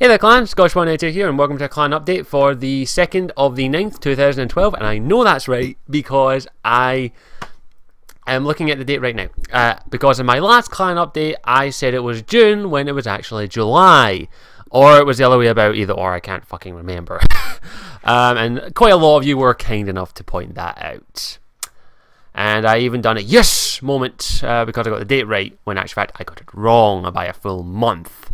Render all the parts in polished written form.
Hey there clan, Scottish182 here and welcome to a clan update for the 2nd of the 9th 2012, and I know that's right because I am looking at the date right now, because in my last clan update I said it was June when it was actually July, or it was the other way about, either or, I can't fucking remember. And quite a lot of you were kind enough to point that out. And I even done a yes moment because I got the date right, when in actual fact I got it wrong by a full month.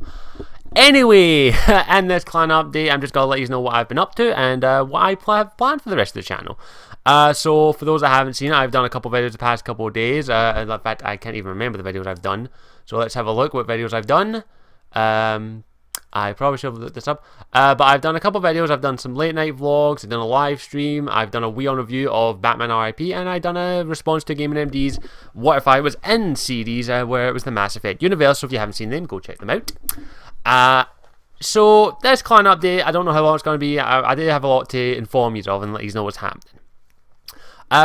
Anyway, in this clan update, I'm just going to let you know what I've been up to and what I have planned for the rest of the channel. So, for those that haven't seen it, I've done a couple of videos the past couple of days. In fact, I can't even remember the videos I've done. So, let's have a look what videos I've done. I probably should have looked this up. But I've done a couple of videos. I've done some late night vlogs. I've done a live stream. I've done a WION review of Batman RIP. And I've done a response to Gaming MD's What If I Was In series, where it was the Mass Effect universe. So, if you haven't seen them, go check them out. So this clan update, I don't know how long it's going to be. I did have a lot to inform you of and let you know what's happening.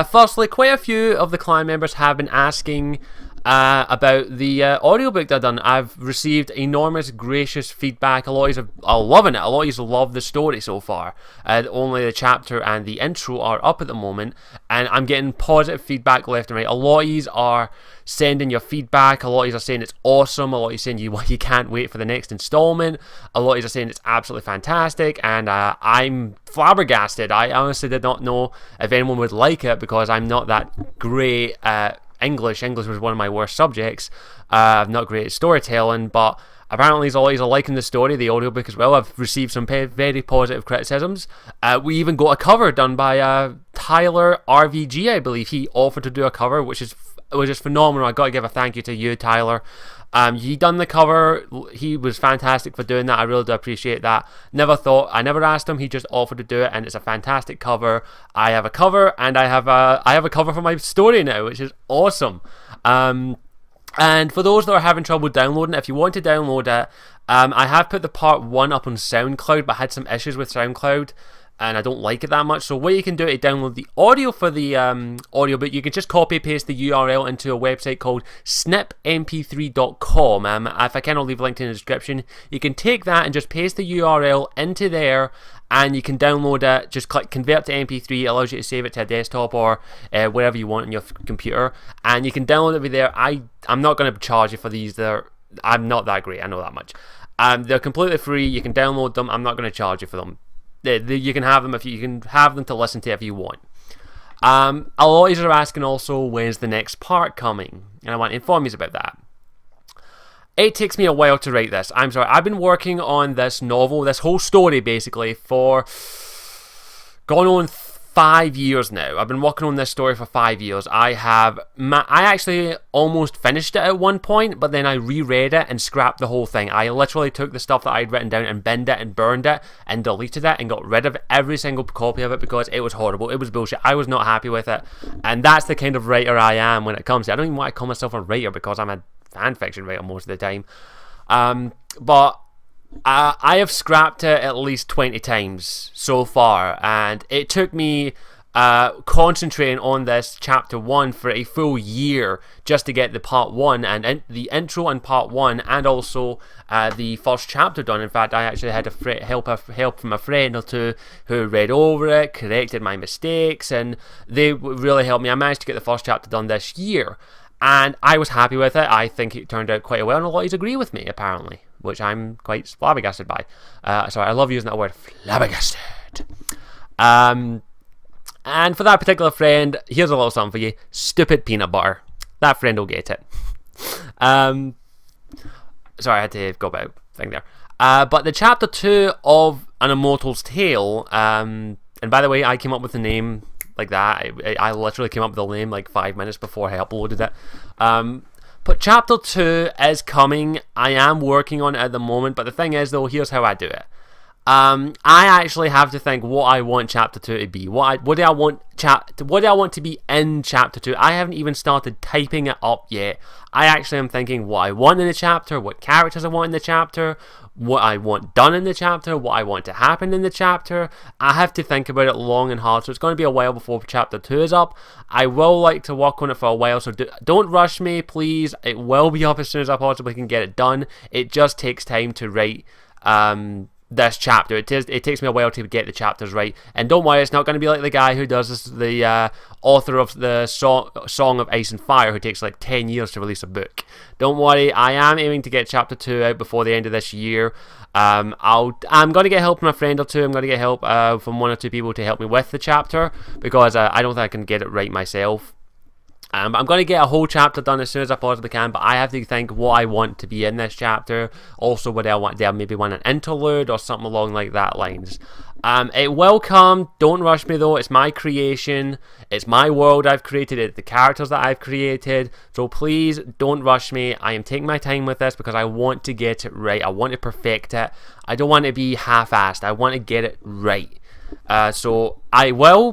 Firstly, quite a few of the clan members have been asking about the audiobook that I've done. I've received enormous gracious feedback. A lot of you are loving it. A lot of you love the story so far. Only the chapter and the intro are up at the moment, and I'm getting positive feedback left and right. A lot of you are sending your feedback. A lot of you are saying it's awesome. A lot of you are saying you can't wait for the next installment. A lot of you are saying it's absolutely fantastic, and I'm flabbergasted. I honestly did not know if anyone would like it because I'm not that great at English. English was one of my worst subjects. I'm not great at storytelling, but apparently a lot of you are liking the story, the audiobook as well. I've received some very positive criticisms. We even got a cover done by Tyler RVG, I believe. He offered to do a cover, which is phenomenal. I got to give a thank you to you, Tyler. He done the cover. He was fantastic for doing that. I really do appreciate that. I never asked him. He just offered to do it, and it's a fantastic cover. I have a cover, and I have a cover for my story now, which is awesome. And for those that are having trouble downloading it, if you want to download it, I have put the part 1 up on SoundCloud, but I had some issues with SoundCloud, and I don't like it that much. So what you can do to download the audio for the audiobook, you can just copy paste the URL into a website called snipmp3.com. If I can, I'll leave a link in the description. You can take that and just paste the URL into there, and you can download it. Just click convert to MP3. It allows you to save it to a desktop or wherever you want on your computer, and you can download it over there. I'm not going to charge you for these. I'm not that great, I know that much. They're completely free. You can download them. I'm not going to charge you for them. You can have them if you can have them to listen to if you want. A lot of you are asking also, when's the next part coming? And I want to inform you about that. It takes me a while to write this. I'm sorry. I've been working on this novel, this whole story basically, for going on 5 years now. I've been working on this story for 5 years. I actually almost finished it at one point, but then I reread it and scrapped the whole thing. I literally took the stuff that I'd written down and binned it and burned it and deleted it and got rid of every single copy of it because it was horrible. It was bullshit. I was not happy with it. And that's the kind of writer I am when it comes to it. I don't even want to call myself a writer because I'm a fan fiction writer most of the time. But I have scrapped it at least 20 times so far, and it took me concentrating on this chapter 1 for a full year just to get the part 1 and the intro and part 1 and also the first chapter done. In fact, I actually had help from a friend or two who read over it, corrected my mistakes, and they really helped me. I managed to get the first chapter done this year, and I was happy with it. I think it turned out quite well, and a lot of you agree with me, apparently, which I'm quite flabbergasted by. Sorry, I love using that word, flabbergasted. And for that particular friend, here's a little something for you. Stupid peanut butter. That friend will get it. Sorry, I had to go about thing there. But the chapter 2 of An Immortal's Tale, and by the way, I came up with the name like that. I literally came up with the name like 5 minutes before I uploaded it. But chapter 2 is coming. I am working on it at the moment, but the thing is though, here's how I do it. I actually have to think what I want chapter 2 to be. What do I want to be in chapter 2? I haven't even started typing it up yet. I actually am thinking what I want in the chapter, what characters I want in the chapter, what I want done in the chapter, what I want to happen in the chapter. I have to think about it long and hard, so it's going to be a while before chapter 2 is up. I will like to work on it for a while, so don't rush me, please. It will be up as soon as I possibly can get it done. It just takes time to write this chapter. It takes me a while to get the chapters right, and don't worry, it's not going to be like the guy who does this, the author of the Song of Ice and Fire, who takes like 10 years to release a book. Don't worry, I am aiming to get chapter 2 out before the end of this year. I'm going to get help from a friend or two. I'm going to get help from 1 or 2 people to help me with the chapter, because I don't think I can get it right myself. I'm going to get a whole chapter done as soon as I possibly can, but I have to think what I want to be in this chapter. Also, what I want, maybe want an interlude or something along like that lines. It will come. Don't rush me though. It's my creation. It's my world I've created. It's the characters that I've created. So please don't rush me. I am taking my time with this because I want to get it right. I want to perfect it. I don't want to be half-assed. I want to get it right. So I will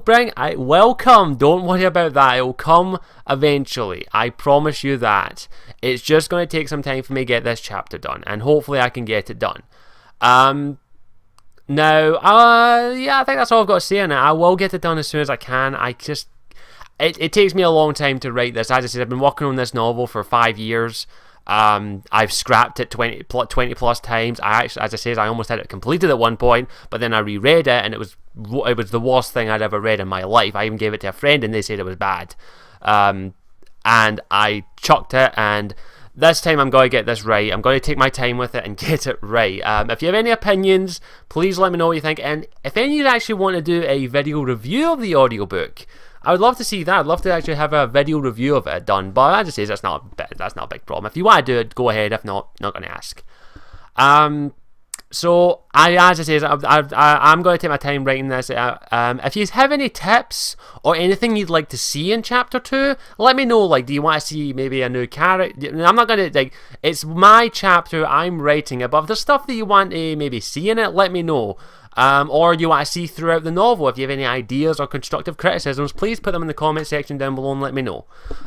come. Don't worry about that. It will come eventually. I promise you that. It's just going to take some time for me to get this chapter done, and hopefully I can get it done. Yeah, I think that's all I've got to say on it. I will get it done as soon as I can. It takes me a long time to write this. As I said, I've been working on this novel for 5 years. I've scrapped it 20 plus times. As I said, I almost had it completed at one point, but then I reread it, and it was the worst thing I'd ever read in my life. I even gave it to a friend, and they said it was bad. And I chucked it, and this time I'm going to get this right. I'm going to take my time with it and get it right. If you have any opinions, please let me know what you think. And if any of you actually want to do a video review of the audiobook, I would love to see that. I'd love to actually have a video review of it done. But as I say, that's not a big problem. If you want to do it, go ahead. If not, not going to ask. So as I say, I'm going to take my time writing this. If you have any tips or anything you'd like to see in chapter 2, let me know. Like, do you want to see maybe a new character? I'm not going to, it's my chapter, I'm writing it, but if there's stuff that you want to maybe see in it, let me know. Or you want to see throughout the novel. If you have any ideas or constructive criticisms, please put them in the comment section down below and let me know.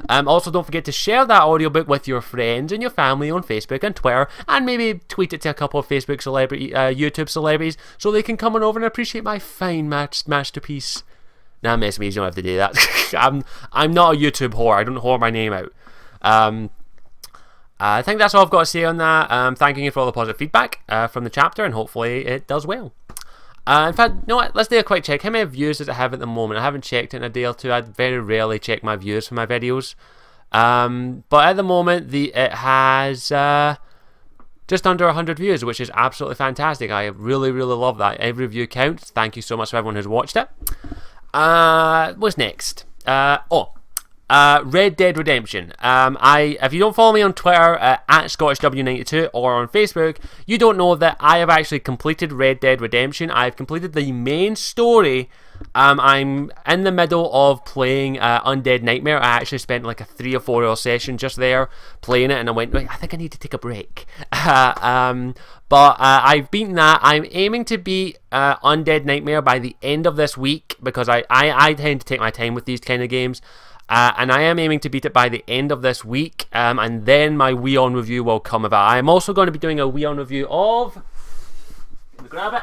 Also, don't forget to share that audiobook with your friends and your family on Facebook and Twitter, and maybe tweet it to a couple of Facebook YouTube celebrities, so they can come on over and appreciate my fine masterpiece. Nah, mess me, you don't have to do that. I'm not a YouTube whore. I don't whore my name out. I think that's all I've got to say on that. Thanking you for all the positive feedback from the chapter, and hopefully it does well. In fact, you know what? Let's do a quick check. How many views does it have at the moment? I haven't checked it in a day or two. I very rarely check my views for my videos. But at the moment, it has just under 100 views, which is absolutely fantastic. I really, really love that. Every view counts. Thank you so much for everyone who's watched it. What's next? Red Dead Redemption. If you don't follow me on Twitter at ScottishW92 or on Facebook, you don't know that I have actually completed Red Dead Redemption. I've completed the main story. I'm in the middle of playing Undead Nightmare. I actually spent like a 3 or 4 hour session just there playing it, and I went, wait, I think I need to take a break. But I've beaten that. I'm aiming to beat Undead Nightmare by the end of this week, because I tend to take my time with these kind of games. And I am aiming to beat it by the end of this week, and then my WION review will come about. I am also going to be doing a WION review of... Let me grab it.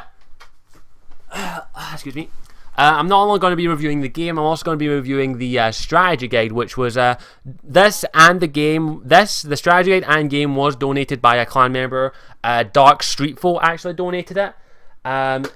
Excuse me. I'm not only going to be reviewing the game, I'm also going to be reviewing the strategy guide, which was this and the game. The strategy guide and game was donated by a clan member. Dark Streetful actually donated it.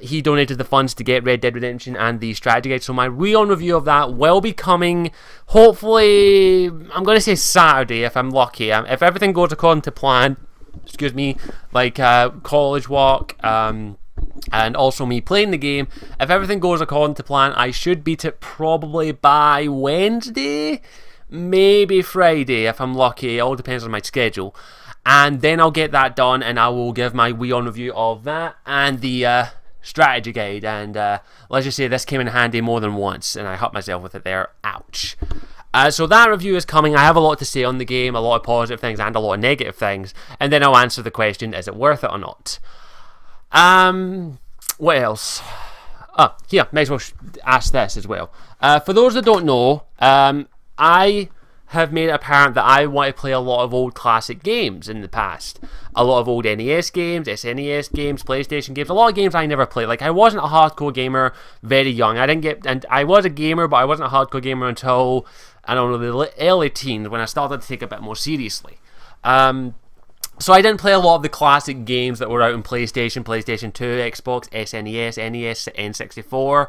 He donated the funds to get Red Dead Redemption and the strategy guide, so my WION review of that will be coming, hopefully, I'm going to say Saturday if I'm lucky. If everything goes according to plan, excuse me, like college work, and also me playing the game, if everything goes according to plan, I should beat it probably by Wednesday, maybe Friday if I'm lucky. It all depends on my schedule. And then I'll get that done, and I will give my WION review of that and the strategy guide. And let's just say this came in handy more than once, and I hurt myself with it there. Ouch. So that review is coming. I have a lot to say on the game, a lot of positive things and a lot of negative things. And then I'll answer the question, is it worth it or not? What else? Here, might as well ask this as well. For those that don't know, I have made it apparent that I want to play a lot of old classic games in the past. A lot of old NES games, SNES games, PlayStation games, a lot of games I never played. Like, I wasn't a hardcore gamer very young. And I was a gamer, but I wasn't a hardcore gamer until, I don't know, the early teens, when I started to take it a bit more seriously. So I didn't play a lot of the classic games that were out in PlayStation, PlayStation 2, Xbox, SNES, NES, N64.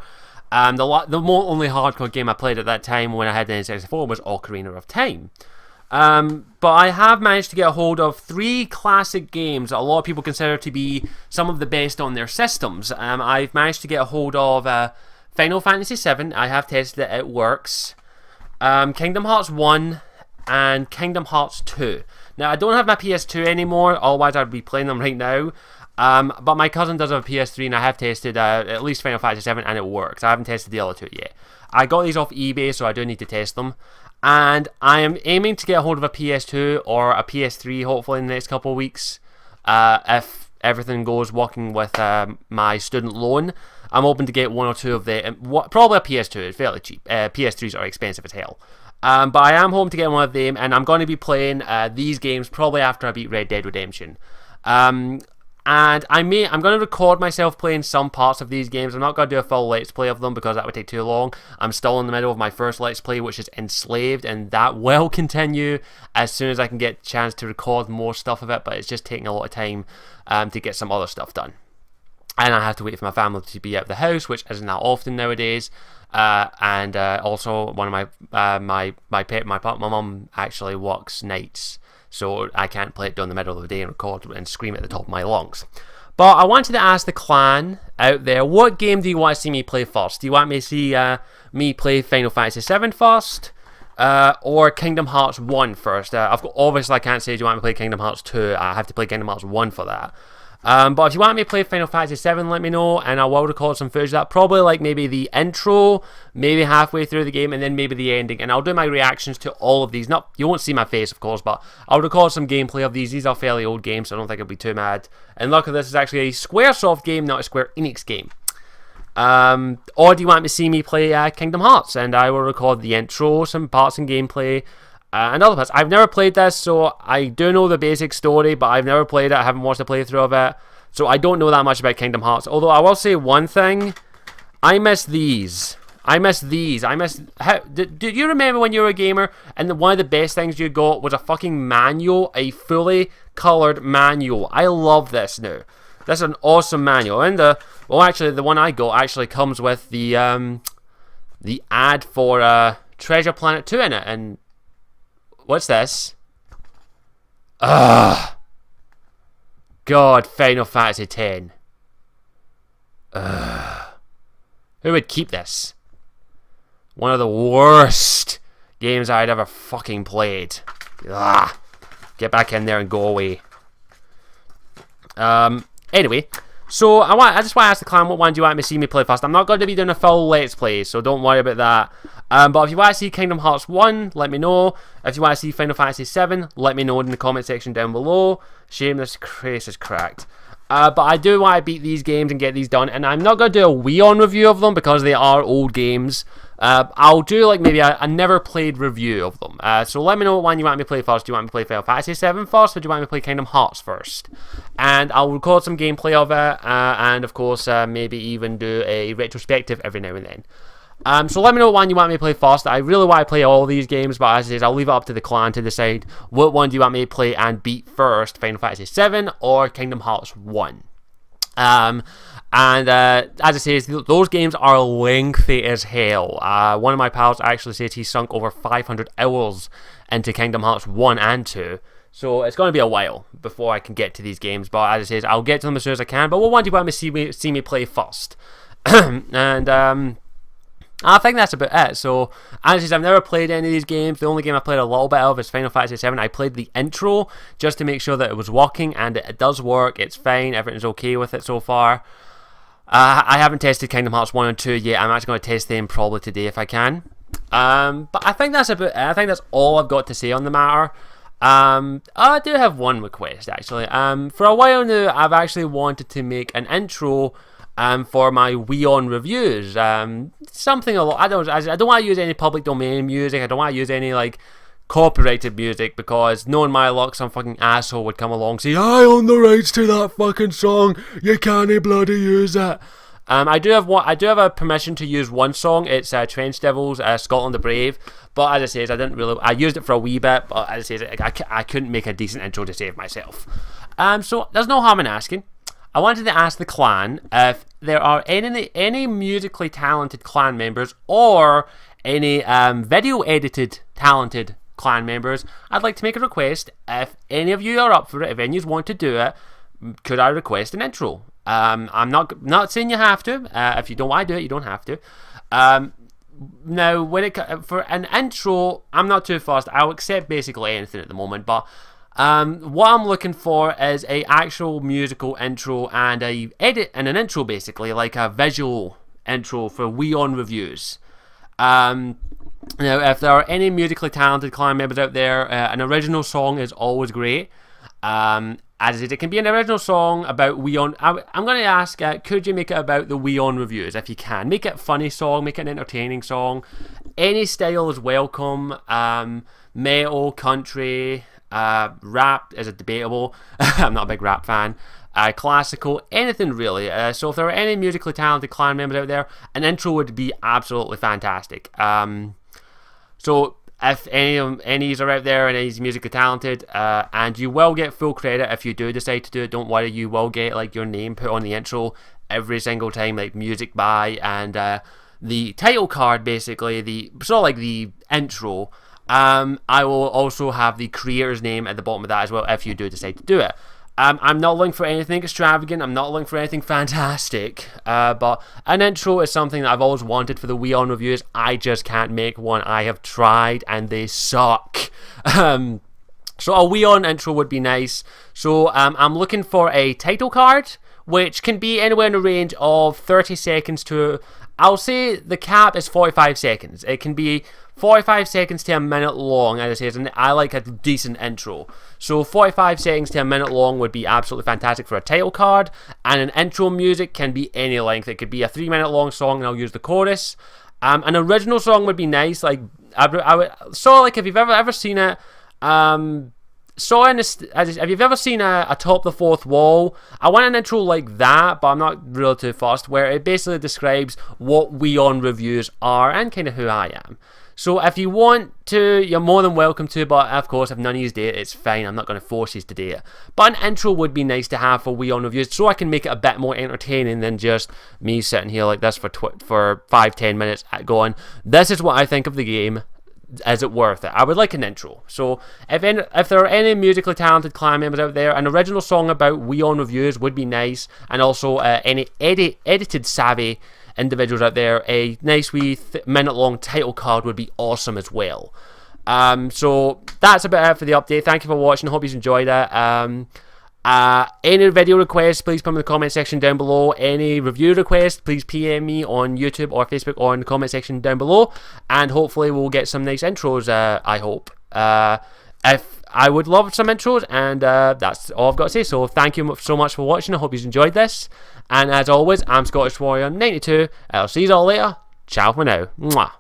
The only hardcore game I played at that time when I had the N64 was Ocarina of Time. But I have managed to get a hold of 3 classic games that a lot of people consider to be some of the best on their systems. I've managed to get a hold of Final Fantasy VII. I have tested it, it works. Kingdom Hearts 1 and Kingdom Hearts 2. Now, I don't have my PS2 anymore, otherwise I'd be playing them right now. But my cousin does have a PS3 and I have tested at least Final Fantasy VII and it works. I haven't tested the other 2 yet. I got these off eBay, so I do need to test them. And I am aiming to get a hold of a PS2 or a PS3 hopefully in the next couple of weeks. If everything goes working with my student loan. I'm hoping to get 1 or 2 of them. Probably a PS2, it's fairly cheap. PS3s are expensive as hell. But I am hoping to get one of them, and I'm going to be playing these games probably after I beat Red Dead Redemption. And I'm going to record myself playing some parts of these games. I'm not going to do a full Let's Play of them because that would take too long. I'm still in the middle of my first Let's Play, which is Enslaved, and that will continue as soon as I can get a chance to record more stuff of it, but it's just taking a lot of time to get some other stuff done. And I have to wait for my family to be out of the house, which isn't that often nowadays. And also, one of my mum actually works nights, so I can't play it during the middle of the day and record and scream at the top of my lungs. But I wanted to ask the clan out there, what game do you want to see me play first? Do you want me to see me play Final Fantasy VII first? Or Kingdom Hearts 1 first? Obviously, I can't say do you want me to play Kingdom Hearts 2. I have to play Kingdom Hearts 1 for that. But if you want me to play Final Fantasy VII, let me know, and I will record some footage of that. Probably like maybe the intro, maybe halfway through the game, and then maybe the ending. And I'll do my reactions to all of these. You won't see my face, of course, but I'll record some gameplay of these. These are fairly old games, so I don't think I'll be too mad. And look, this is actually a Squaresoft game, not a Square Enix game. Or do you want me to see me play Kingdom Hearts? And I will record the intro, some parts and gameplay, and other parts. I've never played this, so I do know the basic story, but I've never played it. I haven't watched a playthrough of it, so I don't know that much about Kingdom Hearts. Although I will say one thing, I miss these. Do you remember when you were a gamer and one of the best things you got was a fucking manual, a fully coloured manual? I love this now. This is an awesome manual. And actually, the one I got actually comes with the ad for Treasure Planet 2 in it. And what's this? God, Final Fantasy X. Who would keep this? One of the worst games I'd ever fucking played. Get back in there and go away. Anyway, so I just want to ask the clan, what one do you want me to see me play first? I'm not going to be doing a full Let's Play, so don't worry about that. But if you want to see Kingdom Hearts 1, let me know. If you want to see Final Fantasy 7, let me know in the comment section down below. Shame this case is cracked. But I do want to beat these games and get these done, and I'm not going to do a WION review of them because they are old games. I'll do like maybe a never played review of them. So let me know what one you want me to play first. Do you want me to play Final Fantasy 7 first, or do you want me to play Kingdom Hearts first? And I'll record some gameplay of it, and of course maybe even do a retrospective every now and then. So let me know what one you want me to play first. I really want to play all these games, but as I said, I'll leave it up to the clan to decide what one do you want me to play and beat first, Final Fantasy 7 or Kingdom Hearts 1. And as I say, those games are lengthy as hell. One of my pals actually said he sunk over 500 hours into Kingdom Hearts 1 and 2. So it's going to be a while before I can get to these games. But as I say, I'll get to them as soon as I can. But what one do you want me to see me play first? And I think that's about it. So, as I said, I've never played any of these games. The only game I played a little bit of is Final Fantasy VII. I played the intro just to make sure that it was working, and it does work. It's fine. Everything's okay with it so far. I haven't tested Kingdom Hearts 1 and 2 yet. I'm actually going to test them probably today if I can. But I think that's about it. I think that's all I've got to say on the matter. I do have one request, actually. For a while now, I've actually wanted to make an intro for my WION reviews. Something I don't want to use any public domain music. I don't want to use any like copyrighted music, because knowing my luck, some fucking asshole would come along and say, I own the rights to that fucking song, you can't bloody use it. I do have a permission to use one song. It's Trench Devils, Scotland the Brave. But as I say, I used it for a wee bit. But as I say, I couldn't make a decent intro to save myself. So there's no harm in asking. I wanted to ask the clan if there are any musically talented clan members or any video edited talented clan members. I'd like to make a request. If any of you are up for it, if any of you want to do it, could I request an intro? I'm not saying you have to. If you don't want to do it, you don't have to. Now, for an intro, I'm not too fussed. I'll accept basically anything at the moment, but what I'm looking for is a actual musical intro and a edit and an intro, basically like a visual intro for WION reviews. Now, if there are any musically talented clan members out there, an original song is always great. As it can be an original song about WION. I'm going to ask, could you make it about the WION reviews if you can? Make it a funny song, make it an entertaining song. Any style is welcome. Metal, country, rap is debatable. I'm not a big rap fan. Classical, anything really. So if there are any musically talented clan members out there, an intro would be absolutely fantastic. So if any are out there and any's musically talented, and you will get full credit if you do decide to do it, don't worry, you will get like your name put on the intro every single time, like music by, and the title card, basically, the intro. I will also have the creator's name at the bottom of that as well if you do decide to do it. I'm not looking for anything extravagant, I'm not looking for anything fantastic, but an intro is something that I've always wanted for the WION reviews. I just can't make one. I have tried and they suck. So a WION intro would be nice. So I'm looking for a title card, which can be anywhere in the range of 30 seconds to, I'll say the cap is 45 seconds. It can be 45 seconds to a minute long, as I say, and I like a decent intro. So 45 seconds to a minute long would be absolutely fantastic for a title card, and an intro music can be any length. It could be a 3-minute long song, and I'll use the chorus. An original song would be nice, like if you've ever seen it. Have you ever seen a Top the Fourth Wall? I want an intro like that, but I'm not really too fussed, where it basically describes what WION reviews are and kind of who I am. So if you want to, you're more than welcome to, but of course if none of you do it, it's fine. I'm not going to force you to do it. But an intro would be nice to have for WION reviews, so I can make it a bit more entertaining than just me sitting here like this for 5-10 minutes going, this is what I think of the game. Is it worth it? I would like an intro. So if there are any musically talented clan members out there, an original song about WION reviews would be nice, and also any edited savvy individuals out there, a nice wee minute-long title card would be awesome as well. So that's about it for the update. Thank you for watching. I hope you enjoyed it. Any video requests, please put them in the comment section down below. Any review requests, please PM me on YouTube or Facebook or in the comment section down below, and hopefully we'll get some nice intros, I hope. If I would love some intros, and that's all I've got to say. So thank you so much for watching. I hope you enjoyed this. And as always, I'm Scottish Warrior 92. I'll see you all later. Ciao for now. Mwah.